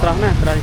ស្រស់ណាស់ត្រី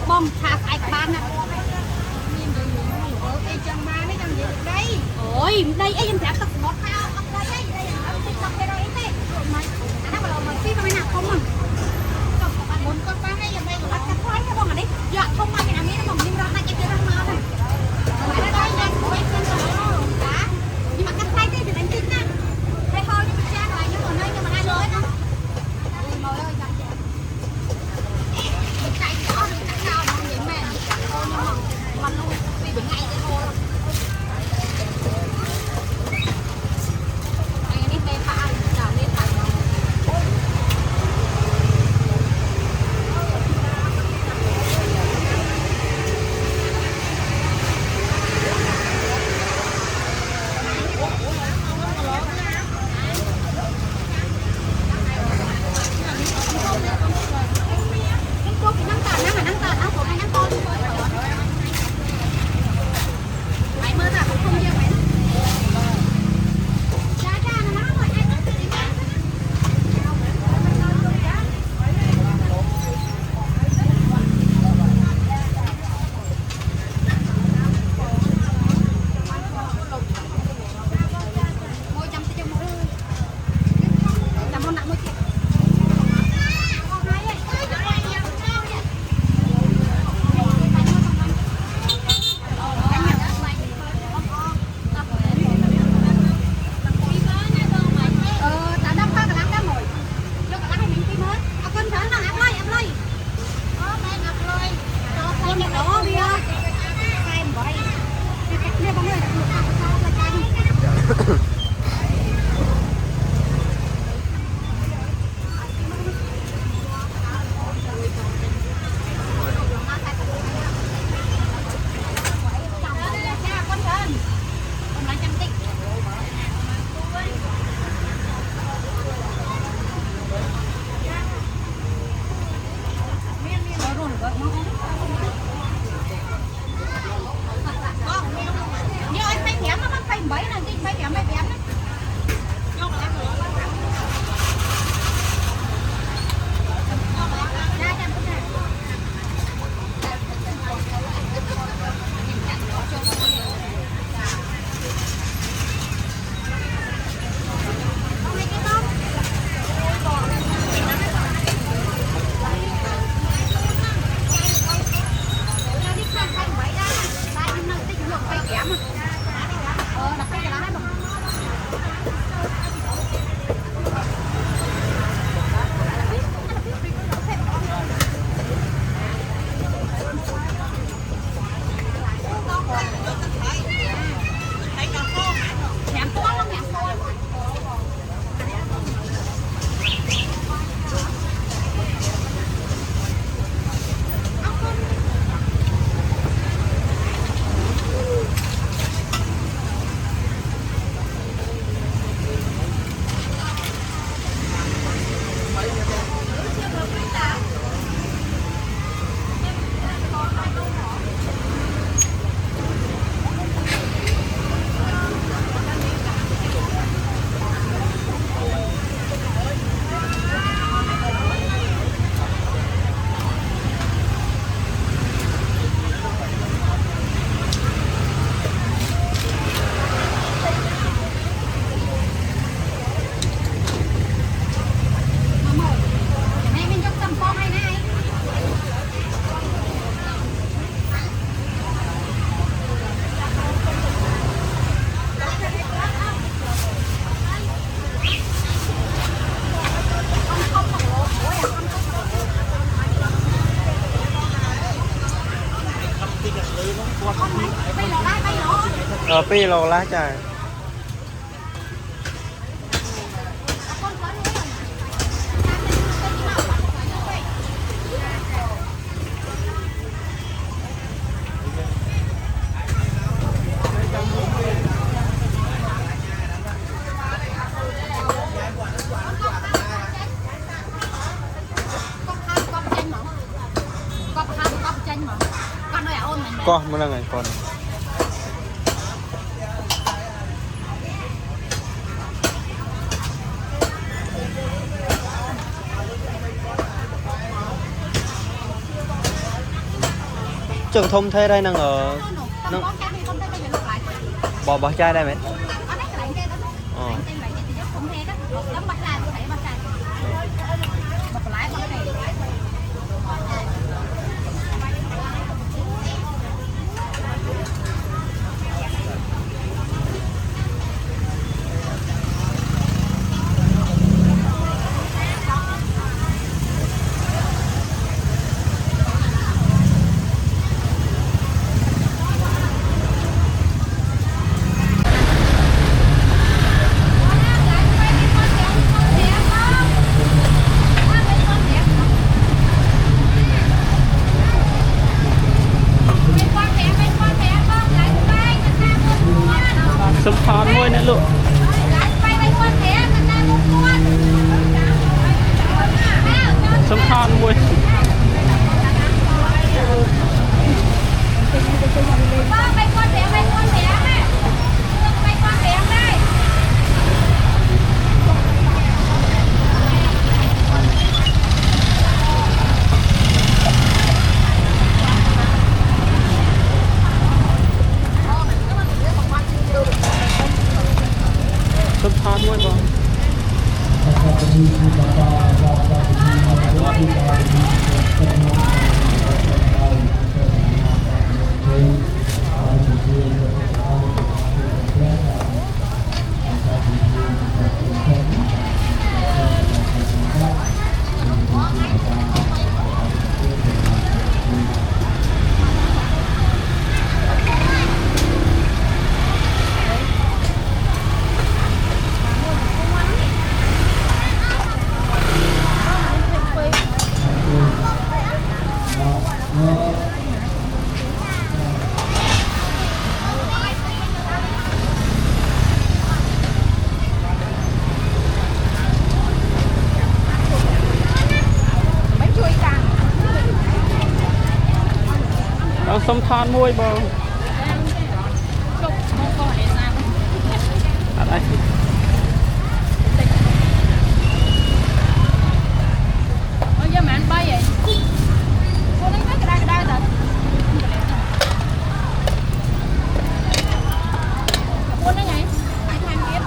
bom thả sai các bạn nè ôi đây ấy em thả tật bọt thao đây đây đây đây đây đây nó bảo mà phi vào nào không mà bạn muốn con ba hay là đây của bạn cắt khoai cái bông ở đây dạ không mà cái nào nó bông ra tay cái răng màu này đây đây đây quay chân rồi đá nhưng mà cắt khoai thì đánh chính nha đây thôi nhưng mà cha lại nhưng mà nơi nhưng mà ai lối đó mồi ơi chạy cho đi chạy cao nó vậy mẹ thôi nhưng mà mình luôn vì bị ngay cái thôi anh đi bê phải chào lên phải pi lô lá trời con mới là ngày con trường thông thế đây đang ở bỏ chai đây mẹ sâm phán môi nữa luôn sâm phán môi sâm phán môi con sâm than môi bò ở đây ôi giờ mà anh bay vậy cô lấy cái đai rồi cô nói ngày ai tham kiếp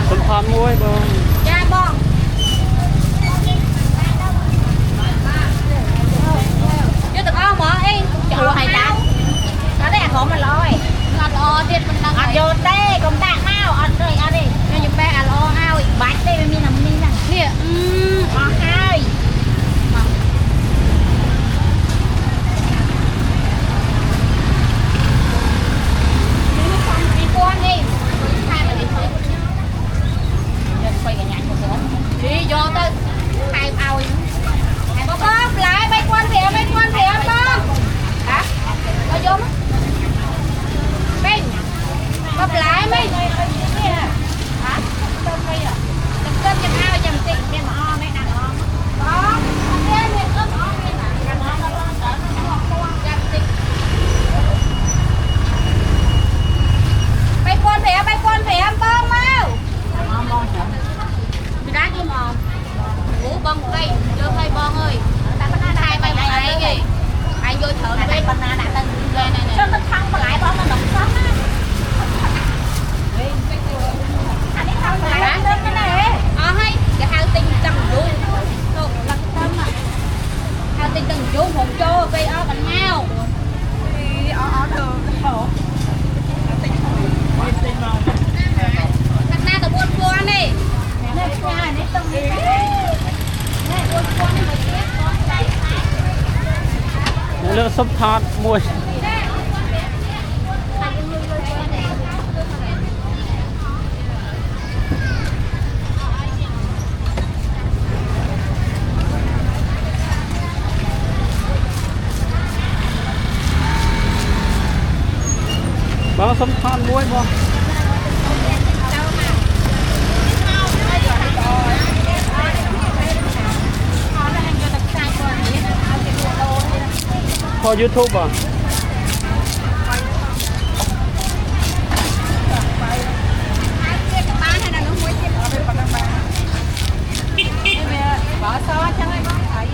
Sâm than muối bông. Cha bông. Chưa từng ao mở đi. Chùa hay ta. Đó đây có mà lôi. Ngọt o tiết mình đang. Ăn vô đây công tác nào ăn rồi ăn đi. Cho những bé ăn o ao bánh đây mình làm mình nè. Nè. O hai. Đi vô tới hai ao hai bóp lại mấy con thì ăn bóp hả nó vô mất bên bóp lại mấy hả tôm cây à tôm cơm chấm ao chấm tịnh bên mà o mấy nàng o có không biết mình ướp o bên nàng o nó chấm tịnh mấy con thì ăn bông mau đá chứ mòn ngủ bông cây vô cây bon ơi hai bay lại kì ai vô thợ này bay banana đã lên lên này cho nó thăng mà lại bon nó động sống á anh ấy thăng mà lại lên cái này hay cái hai tinh trăm đu rồi là tâm à hai tinh từng chú một chô cây o bằng nhau thường khổ thằng na tao buôn buôn đi Lượng sâm than muối. Bang sâm than muối bang. Có YouTube à? Bỏ xo cho mấy con thấy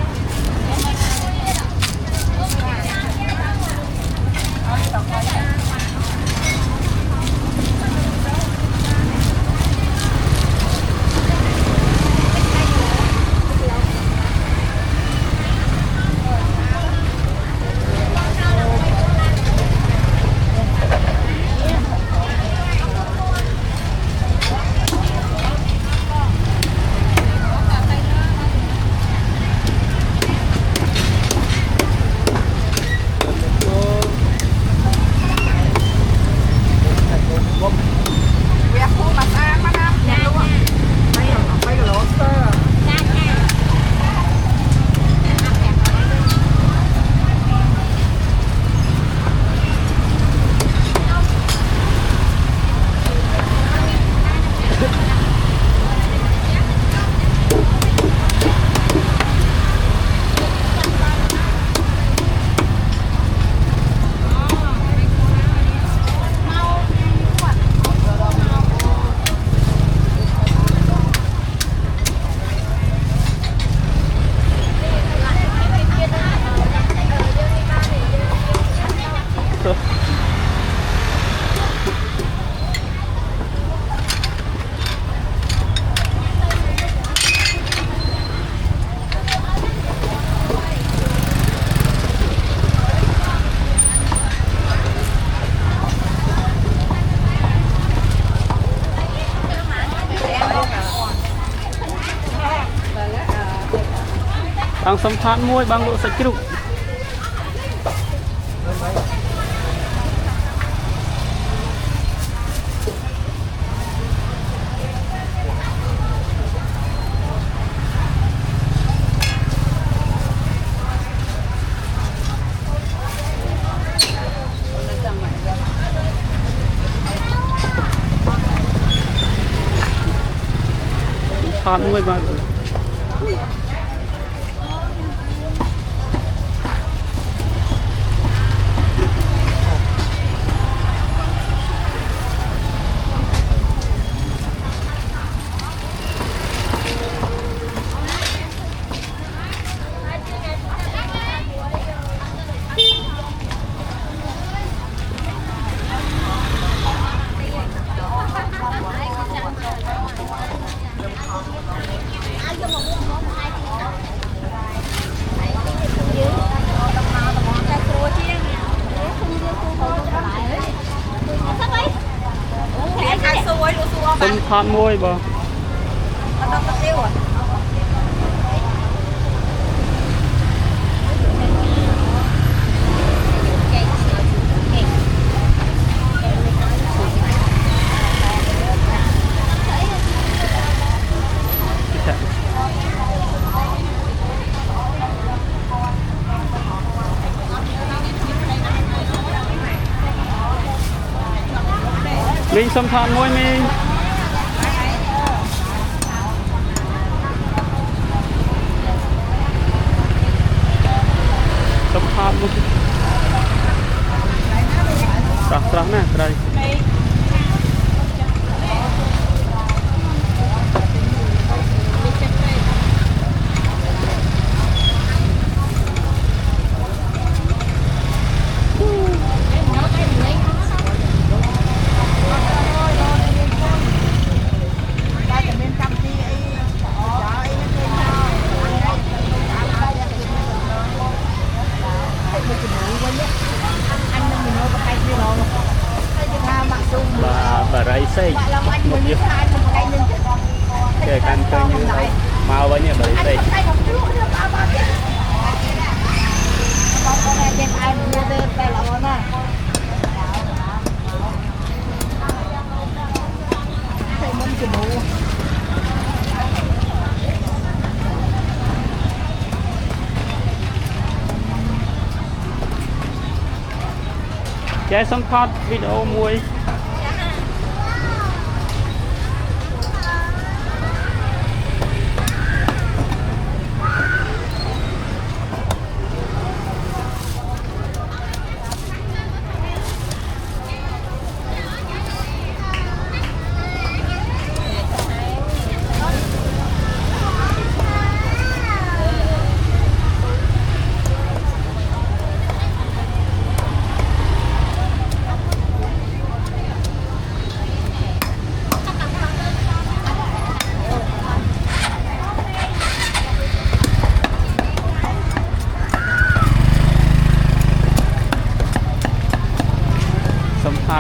Bang sâm than muối bang lỗ sạch rụng. Than muối bang. សំផាត់មួយបង អត់ដល់ទៅទៀតមីងសំផាត់មួយមីងសំផាត់មួយស្រស់ណាស់ត្រីbà rây xây một chiếc kể căn cơ như mau với nhà bà rây xây trái sống hot video muối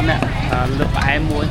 nè lực em muối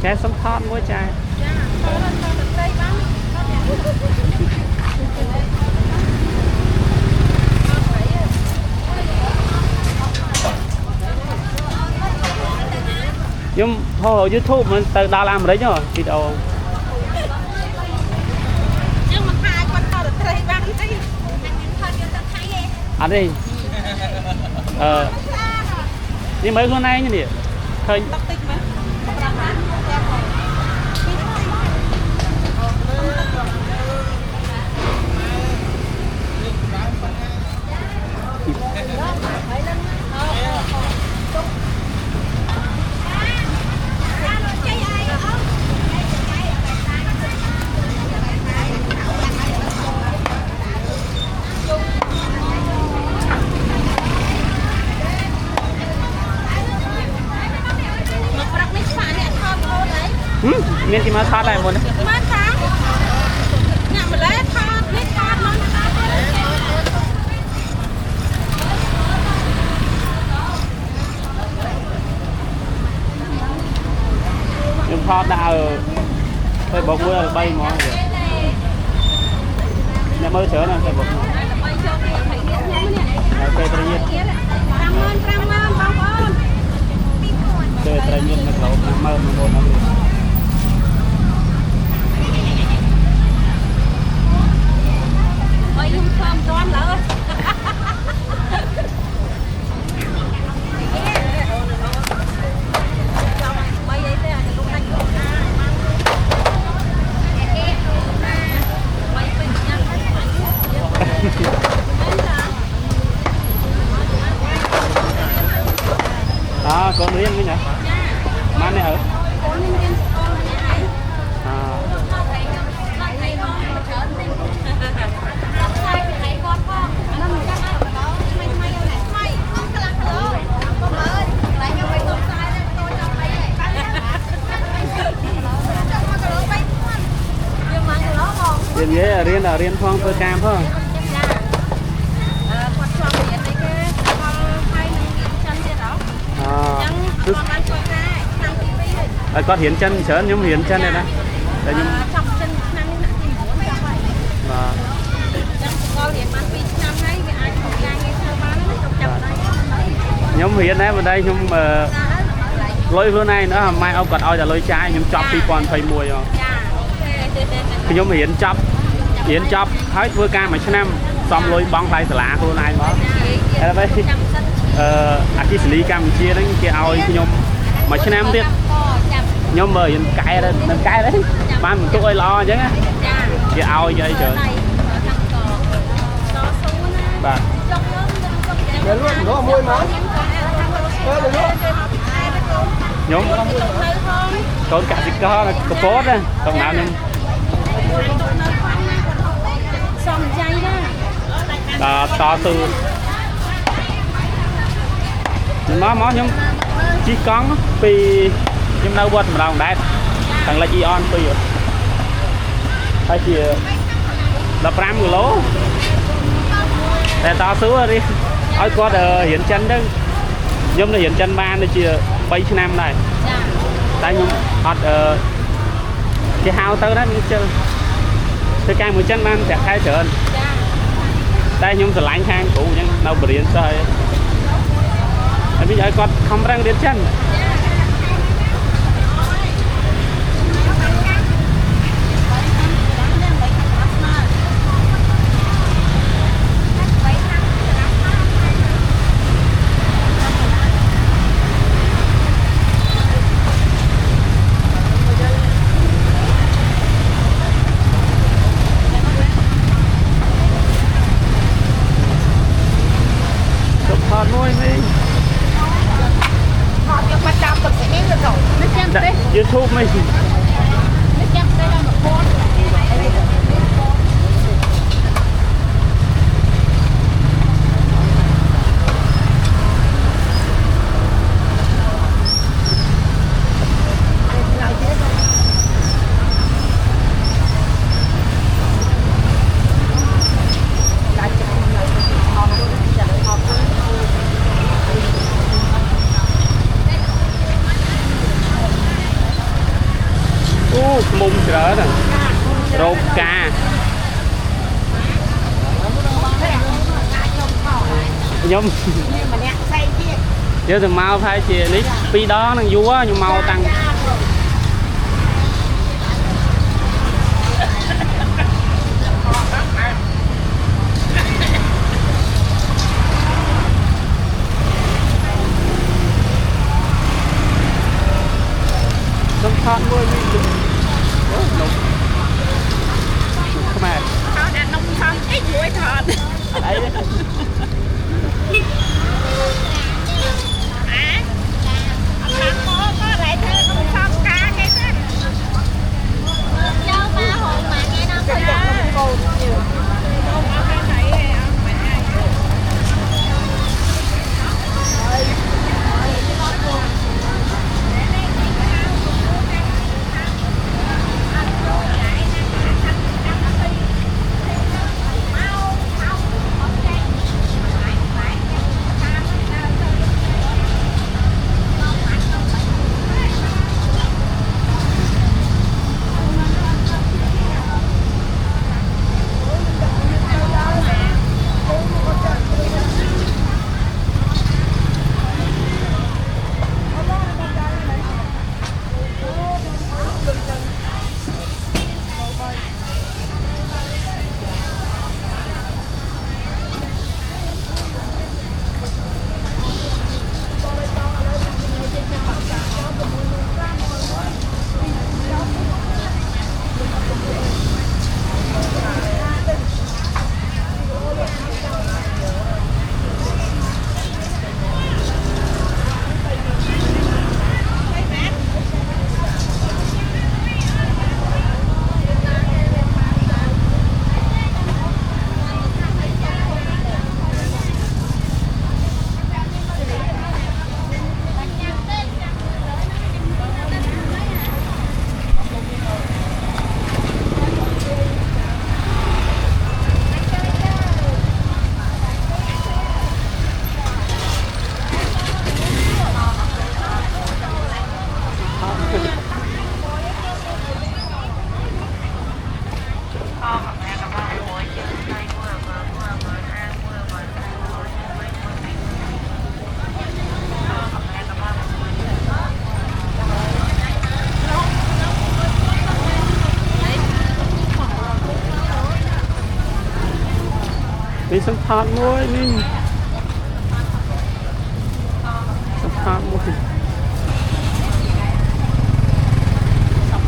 trái sống hot muối trái nhưng thôi YouTube mình từ Đà Lạt đấy nhở video nhưng mà hai con tao được thấy băng đi à đi nhưng mấy con này như vậy thôi miền thì mà thắt lại một đấy mà thắt nhà mình lấy thắt nó nhưng thắt đã hơi bọc mưa bay mỏ nhà mơ sữa nè hơi bọc ok tự nhiên tự nhiên nó khẩu mơ một năm ơi không thơm toan lỡ រៀននិយាយរៀនរៀនផងធ្វើការផង គាត់ឆ្លងរៀនអីគេដល់ហើយនឹងរៀនចិនទៀតហ៎ អ អញ្ចឹងគាត់បានធ្វើការឆ្នាំទី2ហើយ គាត់រៀនចិនច្រើនខ្ញុំរៀនចិនទេណាតែខ្ញុំ ចប់ចិនឆ្នាំនេះដាក់ទី9ចប់ហើយ បាទ អញ្ចឹងគាត់រៀនបាន2ឆ្នាំហើយវាអាចធ្វើការងារធ្វើបានណាចប់ចាប់ដៃ ខ្ញុំរៀនដែរបណ្ដៃខ្ញុំលុយខ្លួនឯងណាម៉ែអោគាត់ឲ្យតែលុយចាយខ្ញុំចប់2021ហ៎ ចាអូខេ ខ្ញុំរៀនចប់ហើយធ្វើការមួយឆ្នាំសំលុយបង់ថ្លៃសាលាខ្លួនឯងមកហើយបើអគិសនីកម្ពុជាហ្នឹងគេឲ្យខ្ញុំមួយឆ្នាំទៀតខ្ញុំមើលរៀនកែនឹងកែđấyបានបន្ទុកឲ្យល្អអញ្ចឹងណាគេឲ្យអីច្រើនបាទ để luôn nó môi mà để luôn ខ្ញុំកូនកសិករកពតណាកំណើខ្ញុំ សំចៃណា តស៊ូមកខ្ញុំជិះកង់ពីខ្ញុំនៅវត្តម្ដងដែរខាងលិចអ៊ីអនពីហើយជា15គីឡូតែតស៊ូរីឲ្យគាត់រៀនចិនទៅខ្ញុំទៅរៀនចិនបានដូចជា3ឆ្នាំដែរ ចា តែខ្ញុំអត់គេហៅទៅណាខ្ញុំជិលធ្វើការមួយចិនបានប្រាក់ខែច្រើន ចា តែខ្ញុំស្រឡាញ់ខាងគ្រូអញ្ចឹងនៅបរៀនសិស្សហើយវិញឲ្យគាត់ខំប្រឹងរៀនចិនថតមួយវិញ họ cho bắt đam tập cái rồi nó xem đấy YouTube មិន nó xem đây là một con អូខ្មុំច្រើនរោបកាខ្ញុំ nhưng mà nè say kia យកទៅមកផែជានេះ2ដងនឹងយូរខ្ញុំមកតាំងសុំថតមួយវិញអូនំខ្មែរ họ đã nông thôn ít vui thọt អី thằng có lại thêm nông thôn cá cái đó cho ba hồi mà nghe nó phải được nông cồn nhiều không có cái thấy สัมผัสมวยนี่สัมผัสมวย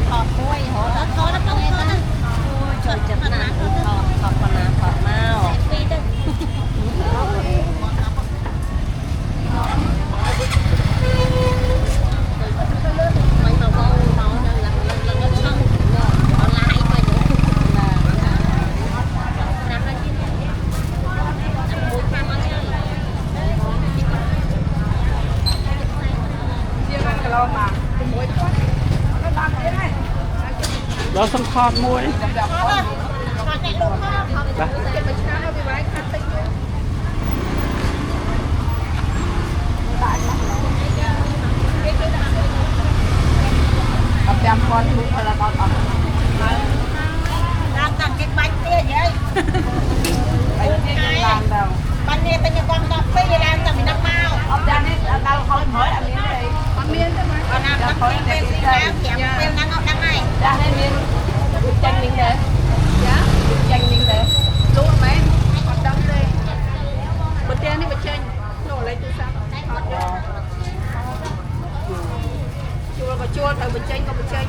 ถอดมวยหัวถอดถอดแล้วต้องถอดนะช่วยจับน้ำถอดถอดปนาถอดเมาปีตึ้งไม่มาเมาเมานั่นหลังก็ช่องออนไลน์ไปอยู่น้ำอะไรกินน้ำบุญมาเมื่อไหร่ เราสัมผัสมวยนะ trăm con thu là con đang tặng cái bánh kia vậy bánh này tên con đọc phê đang tặng mình đắp mau ông cha này tao không mới là miếng gì con miếng thôi mà còn làm tặng phê xin đám kẹo phê đang ngọc đăng này ra đây miếng chanh miếng đấy dạ chanh miếng đấy luôn mấy con đóng đây bữa trên đi bữa trên nổ lấy từ sao chua và chua thử bữa trên còn bữa trên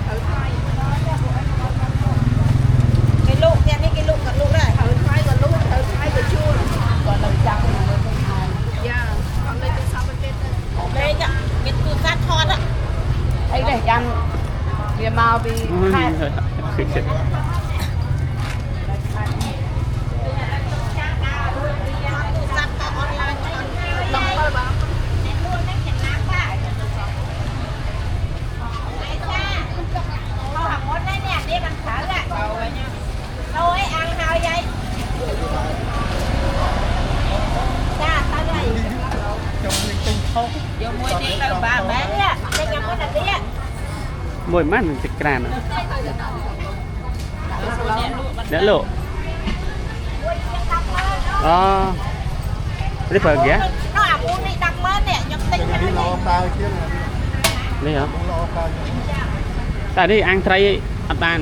thử thay cái lụ kia đi cái lụ còn lụ này thử thay và chua còn lần chăng dạ còn lấy từ sao bữa trên đây nhá cái từ sát thọt á đây này ăn bia màu bị khai thôi ăn thôi vậy ra ta đây vô mua đi tao bà bán á đây nhầm có đặt đi á มวยมันจะกรานเดี๋ยวลูกอ๋อได้เปิดแก nó à mua đi đặt mới nè nhập tinh cho nó đi นี่เหรอแต่นี่อังไทรอัตาน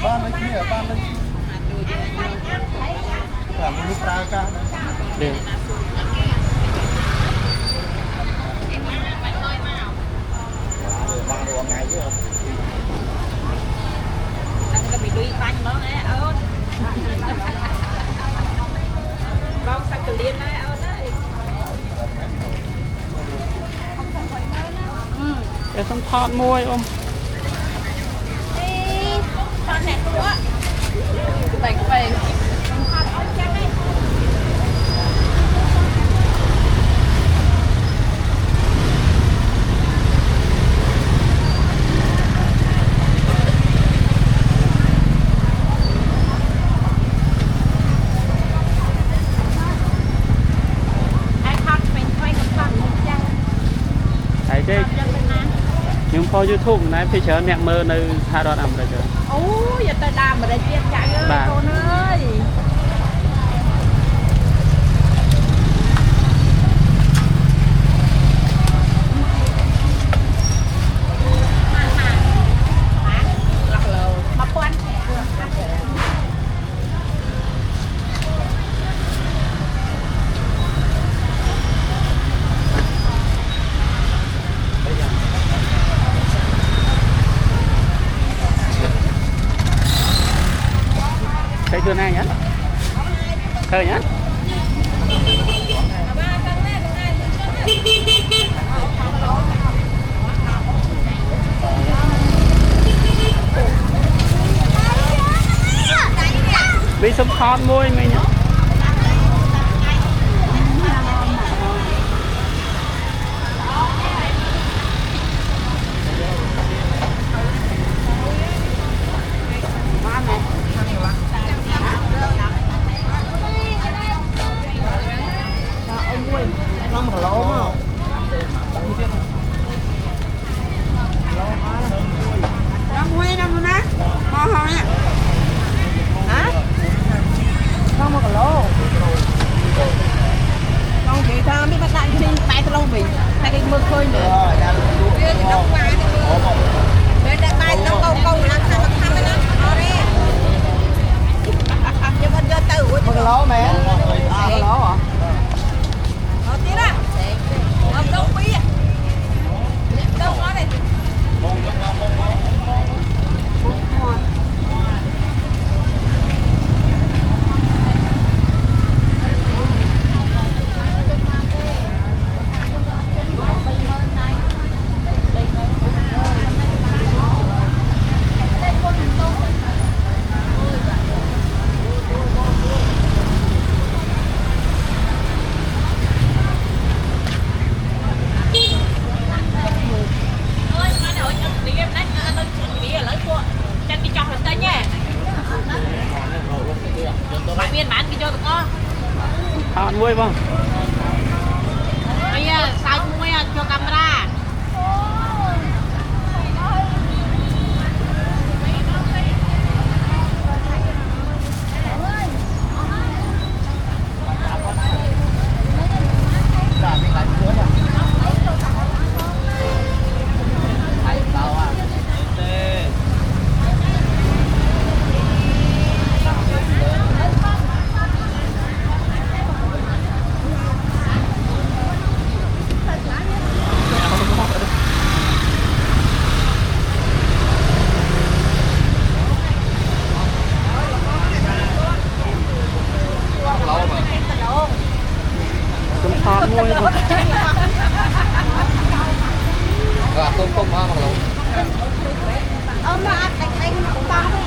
บ้านไม่เชื่อบ้านไม่แต่มันมีปลากา เดี๋ยว บ้านรวมไงเยอะ đang có bị đuôi bánh đó nè ơn bông sạch từ liên đấy ơn đấy แต่สัมผัสมวยอม đi con này nữa bánh bánh con ơn chân đi ยังพอยูทูบนะพี่เชิญเนี่ยมือในทารอนอ่ำเลยเจอ ôi giờ tao làm ở đây tiền chạy ơi Bà. con ơi mà quan thấy chưa này nhá khơi nhá bị sấm khót môi mày nhá năm hổ lỗ mà năm mươi năm nữa nè ngon không nha hả năm hổ Thằng vui không? Bây giờ sao cũng mới cho camera. Tôm thon vui không? Rồi tôm tôm ha bằng lẩu. Mà ăn đánh cũng bao không?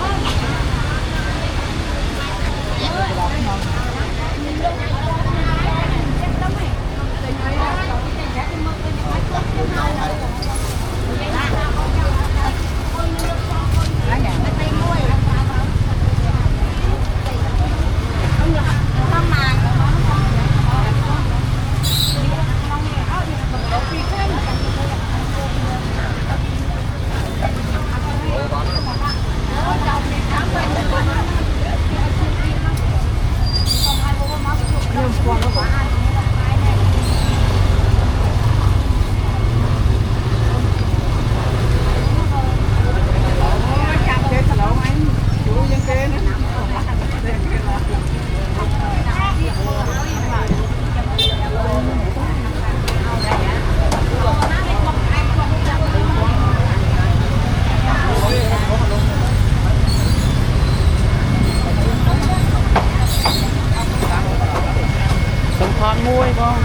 Tôm thon vui không?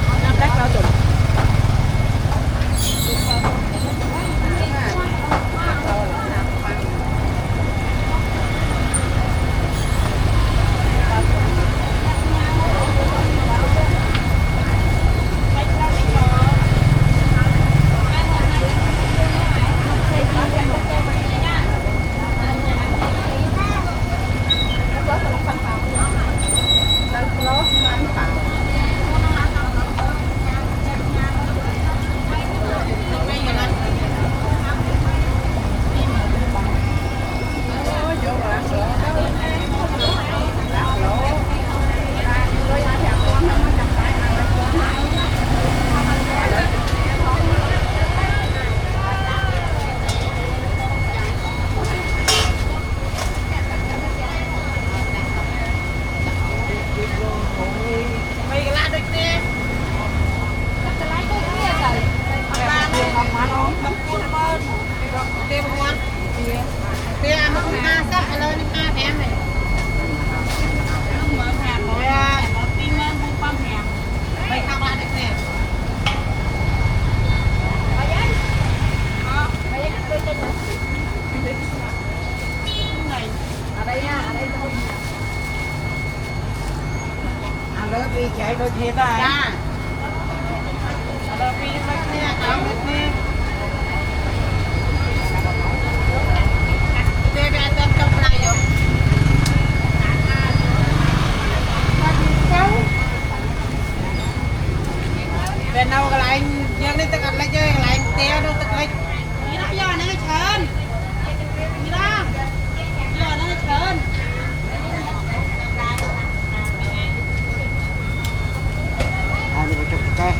Đi chạy đôi thiệt à? Dạ. Đôi khi đôi khi cháu biết đi. Đây là tên trong này rồi. Bên đâu cái lại nhưng đi tự ăn lại chơi lại té đâu tự lấy. Đi đó giờ nó chơn. Đi đó. Giờ nó chơn. Đi vào chụp cái.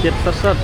chiết sắt sắt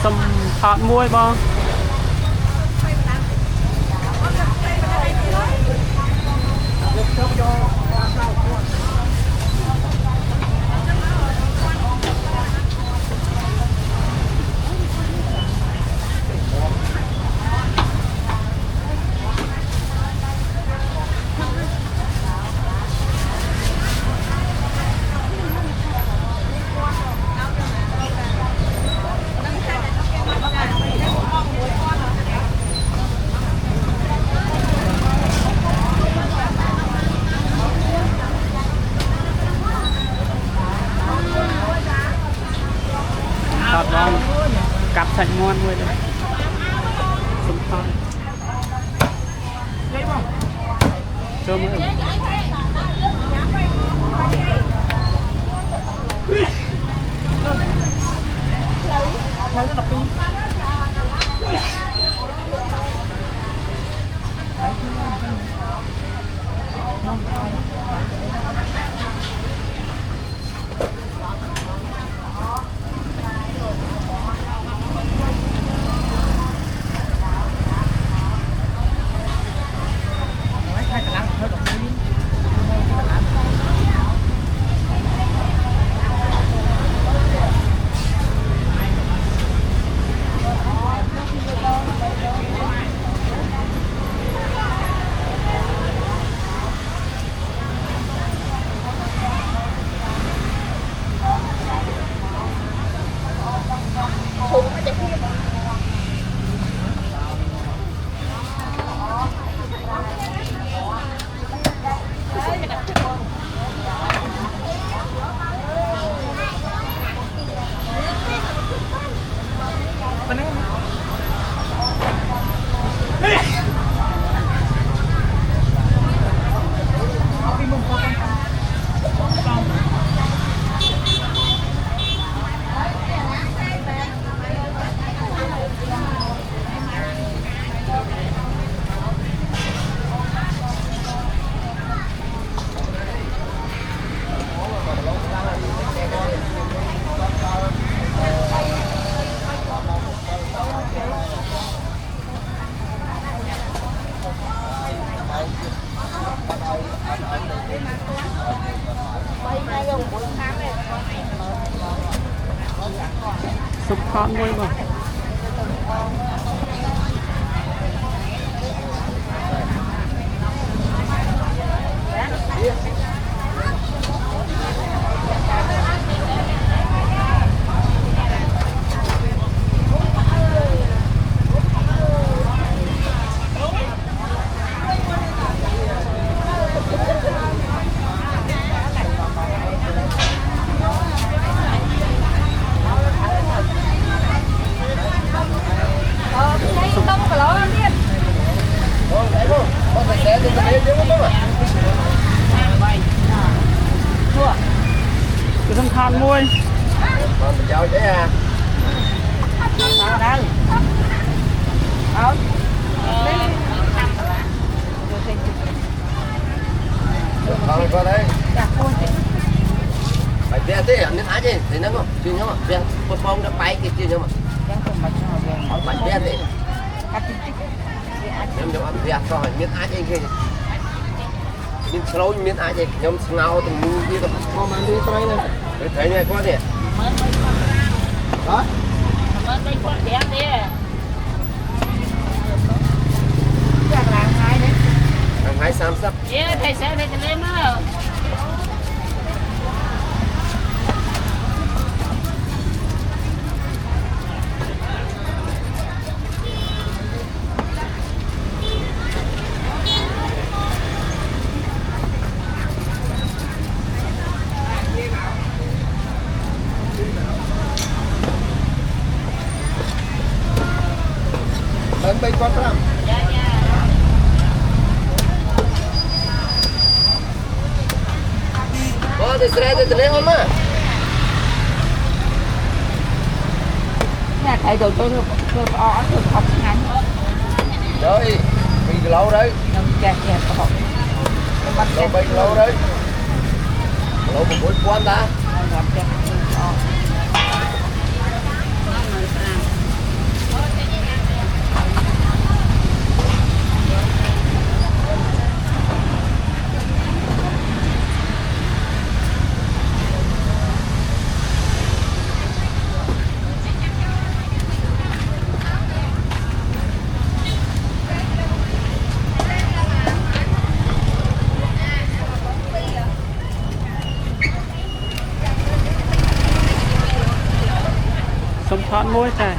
sâm hạt muối bao hạt bong cặp sạch ngon muối đây sâm hạt cho muối súp hot muối mà cái sâm hạt muối còn mình cho chứ à sao đâu không qua đây phải bia thế anh đến ai chứ thì nó chưa nhớ mà bia con phong nó bay kia chưa nhớ mà bánh đen đi em nhom ăn việt rồi miếng ai anh kia miếng slow miếng ai vậy nhom ngao từng mua đi rồi ngon mà đi tới này thấy này quá nè đó hàng hai sam sắp thầy sẽ về lên đó. lên bay con lắm thì xe thì lấy không á Nhà thầy đồ tôi ó thường học ngắn rồi bị lâu đấy nông chẹt chẹt học lâu bay lâu đấy lâu một buổi quan ta sông thoát môi trời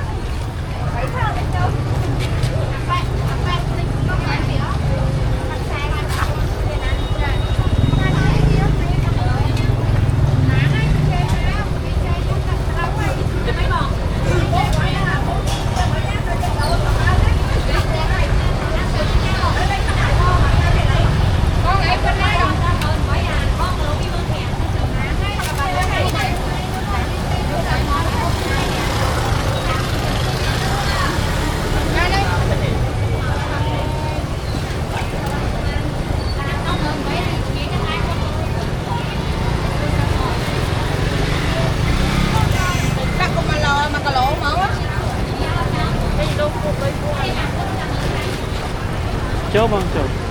chốt không chốt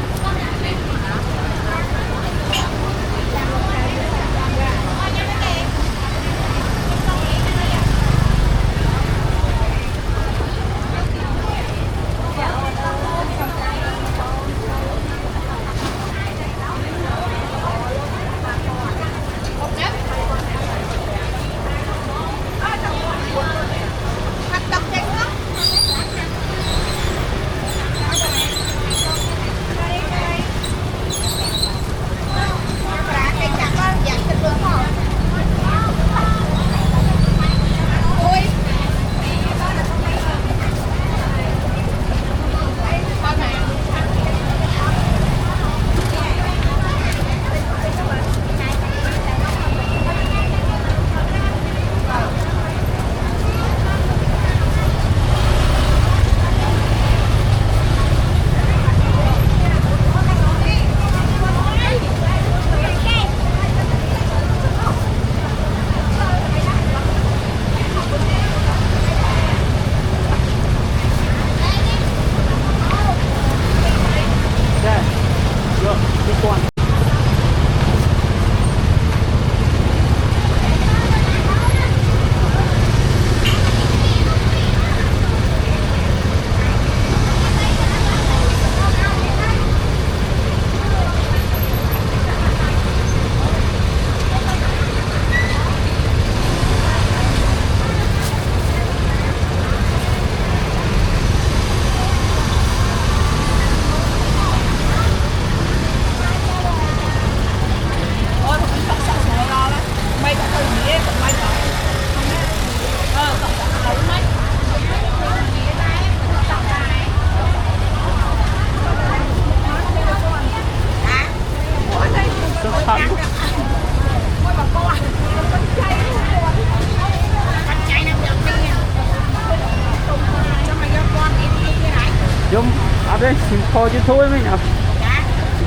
Dung, ở đây xin kho YouTube với nhỉ?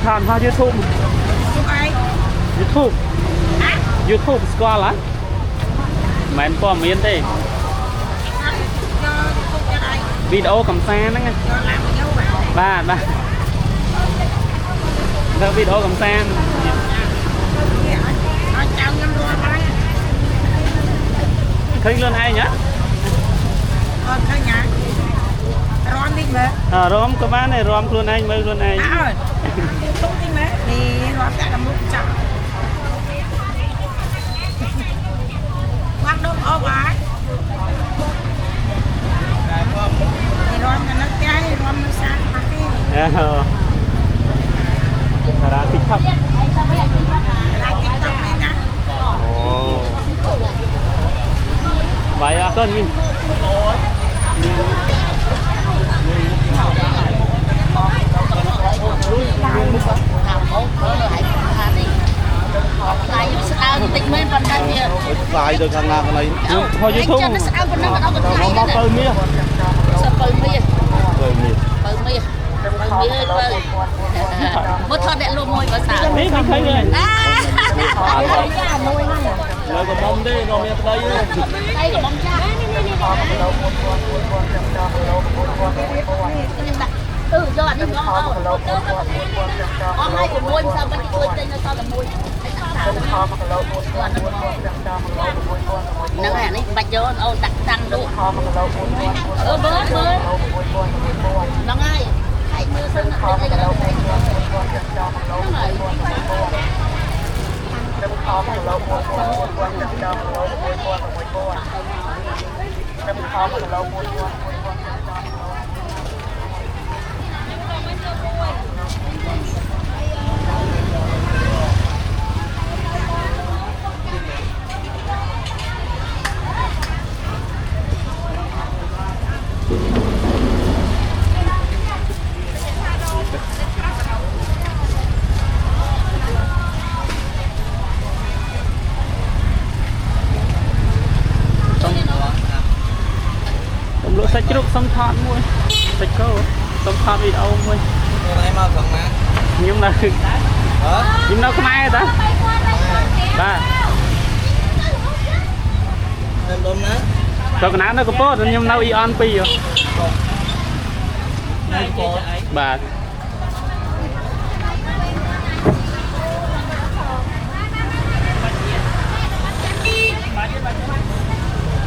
Thàn hoa YouTube. YouTube. YouTube squad lá. Mày có miếng đây. video cầm xa đó nghe ba đó video cầm xa khơi lên ai nhá rom các bạn này rom luôn anh mới luôn anh ra TikTok vậy à con nhìn lại được thằng nào này thôi chứ không mò phơi mía mất thôi để luôn môi vào sáng thấy rồi rồi còn mông đi rồi mẹ đây đây là bông cha cho anh đừng có hai của môi sao bên tôi tên là sao là môi nó là nó bạch vô ô đặt tăng luôn bớt nó ngay hãy mưa sân đây là đâu lỗ sạch rục xong thọn mua sạch câu xong thọn video mua em mau thằng má nhưng nó không ai ta ba em đôm ná cho cái ná nó có post nhưng nó ion pi rồi bà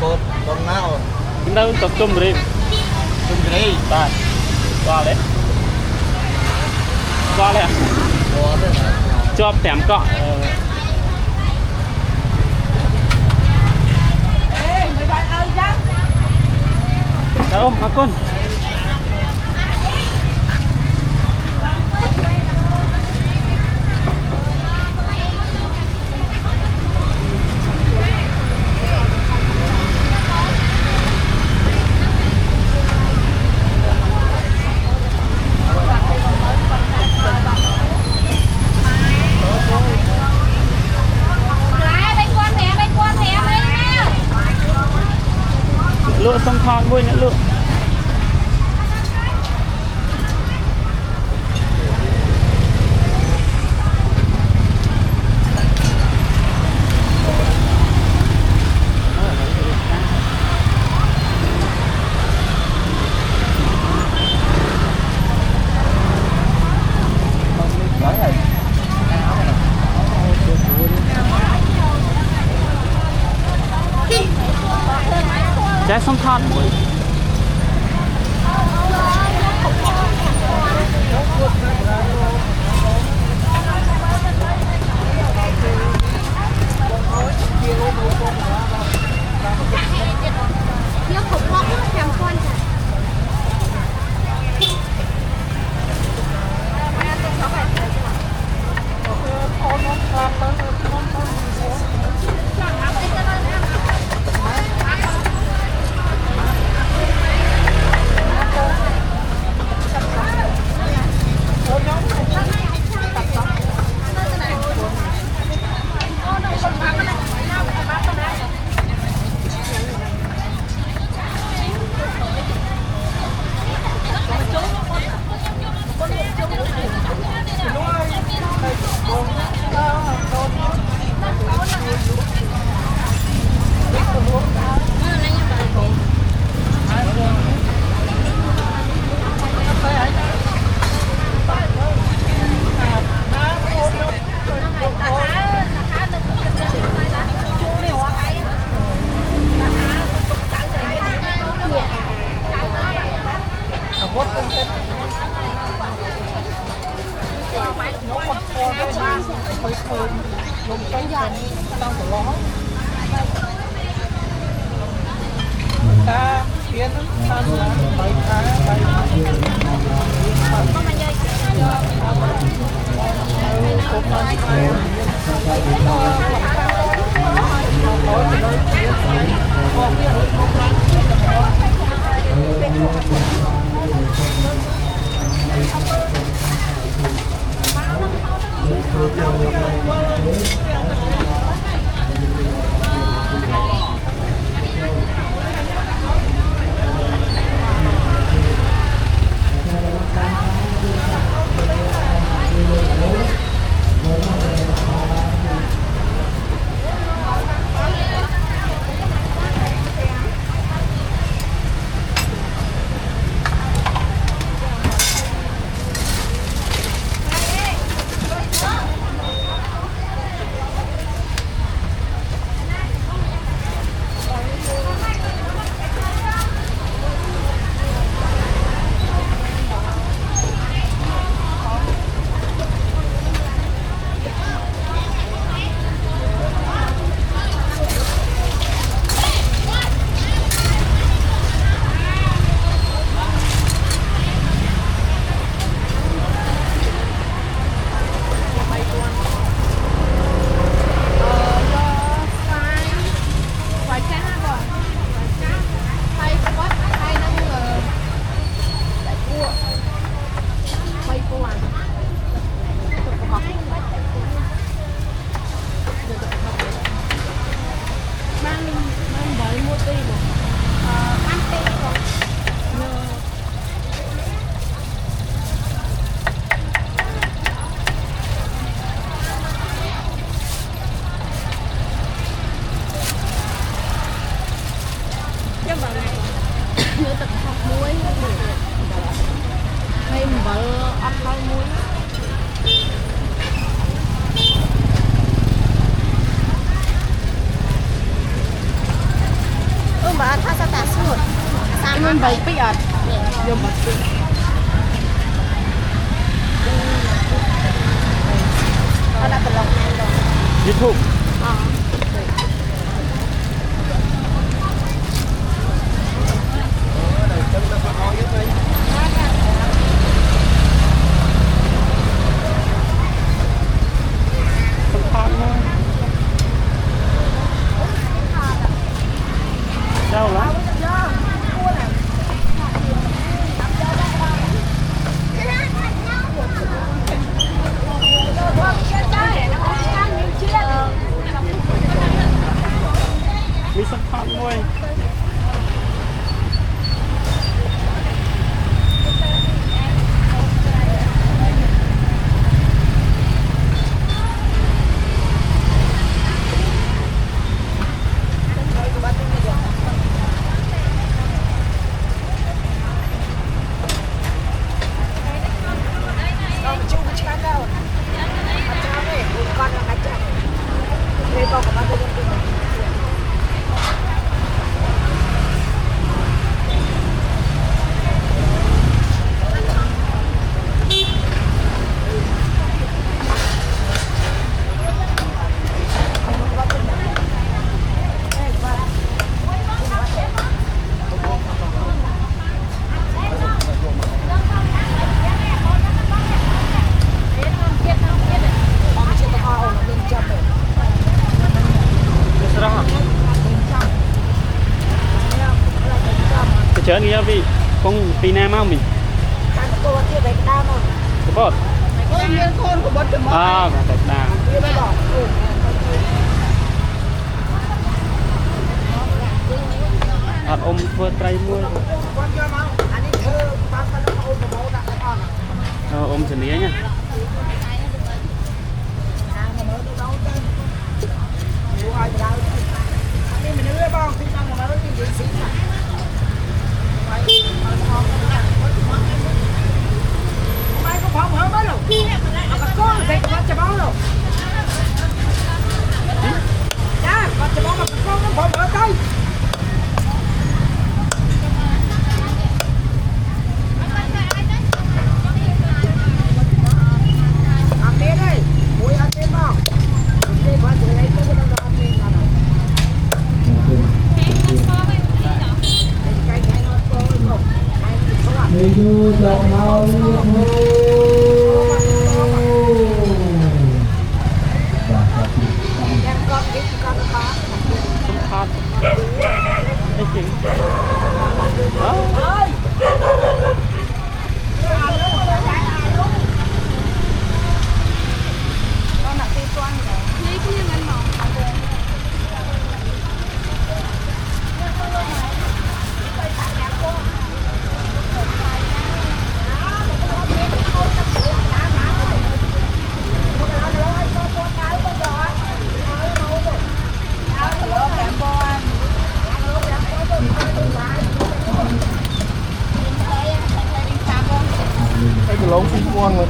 cột đôm ná rồi chúng ta tập trung đi ba qua đấy cho tẻm cọ đâu mà con lựa xong thon vui nữa lựa trái xong thon vui Baik piat. Yo mesti. Ada telur. YouTube. Đâu lắm. Mi sắp hot thôi. Chở nghe vị không pì nam không mình cô kia đấy đam không có con của bớt chấm à cái đam ôm vơ trai mua ôm sườn nía nha không thọt cái chuyện đó cái lẩu xung quanh rồi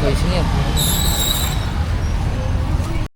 Cười xinh em.